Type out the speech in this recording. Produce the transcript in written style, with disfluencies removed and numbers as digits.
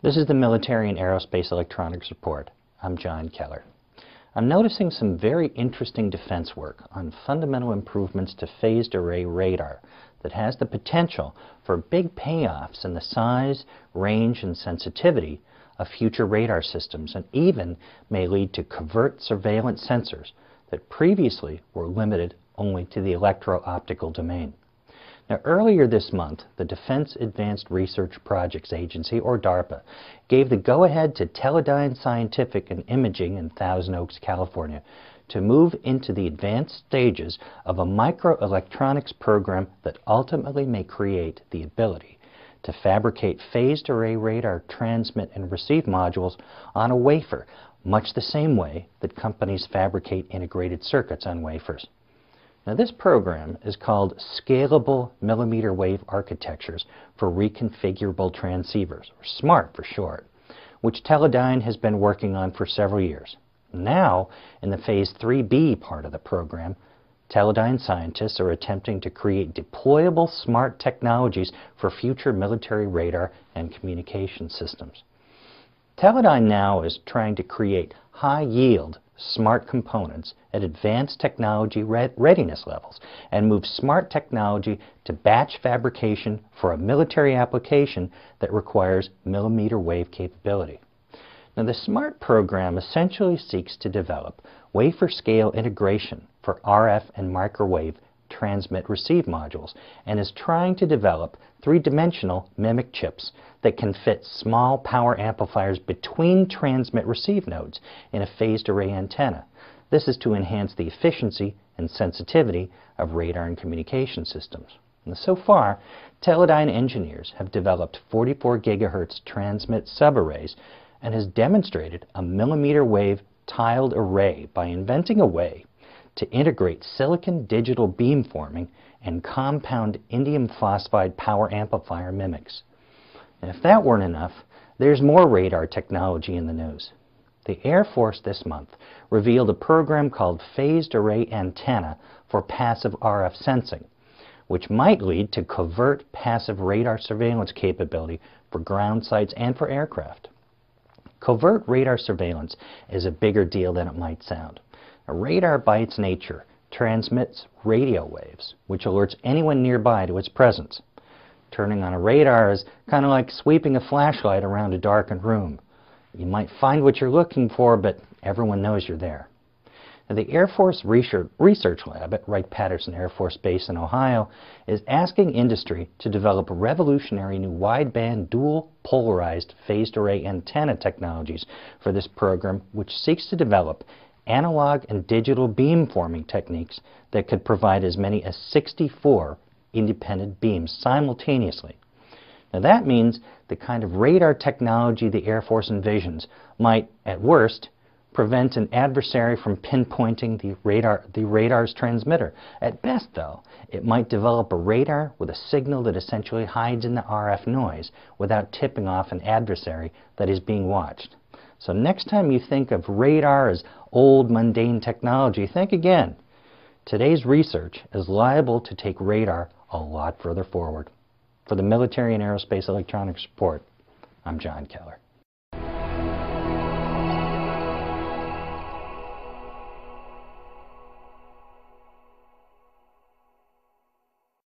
This is the Military and Aerospace Electronics Report. I'm John Keller. I'm noticing some very interesting defense work on fundamental improvements to phased array radar that has the potential for big payoffs in the size, range, and sensitivity of future radar systems, and even may lead to covert surveillance sensors that previously were limited only to the electro-optical domain. Now, earlier this month, the Defense Advanced Research Projects Agency, or DARPA, gave the go-ahead to Teledyne Scientific and Imaging in Thousand Oaks, California, to move into the advanced stages of a microelectronics program that ultimately may create the ability to fabricate phased array radar transmit and receive modules on a wafer, much the same way that companies fabricate integrated circuits on wafers. Now, this program is called Scalable Millimeter Wave Architectures for Reconfigurable Transceivers, or SMART for short, which Teledyne has been working on for several years. Now, in the Phase 3B part of the program, Teledyne scientists are attempting to create deployable SMART technologies for future military radar and communication systems. Teledyne now is trying to create high-yield SMART components at advanced technology readiness levels and move SMART technology to batch fabrication for a military application that requires millimeter wave capability. Now, the SMART program essentially seeks to develop wafer-scale integration for RF and microwave transmit-receive modules and is trying to develop three-dimensional MMIC chips that can fit small power amplifiers between transmit-receive nodes in a phased array antenna. This is to enhance the efficiency and sensitivity of radar and communication systems. And so far, Teledyne engineers have developed 44 gigahertz transmit subarrays and has demonstrated a millimeter wave tiled array by inventing a way to integrate silicon digital beamforming and compound indium phosphide power amplifier MMICs. And if that weren't enough, there's more radar technology in the news. The Air Force this month revealed a program called Phased Array Antenna for Passive RF Sensing, which might lead to covert passive radar surveillance capability for ground sites and for aircraft. Covert radar surveillance is a bigger deal than it might sound. A radar, by its nature, transmits radio waves, which alerts anyone nearby to its presence. Turning on a radar is kind of like sweeping a flashlight around a darkened room. You might find what you're looking for, but everyone knows you're there. Now, the Air Force Research Lab at Wright-Patterson Air Force Base in Ohio is asking industry to develop revolutionary new wideband dual polarized phased array antenna technologies for this program, which seeks to develop analog and digital beamforming techniques that could provide as many as 64 independent beams simultaneously. Now, that means the kind of radar technology the Air Force envisions might, at worst, prevent an adversary from pinpointing the radar's transmitter. At best, though, it might develop a radar with a signal that essentially hides in the RF noise without tipping off an adversary that is being watched. So next time you think of radar as old, mundane technology, think again. Today's research is liable to take radar a lot further forward. For the Military and Aerospace Electronics Report, I'm John Keller.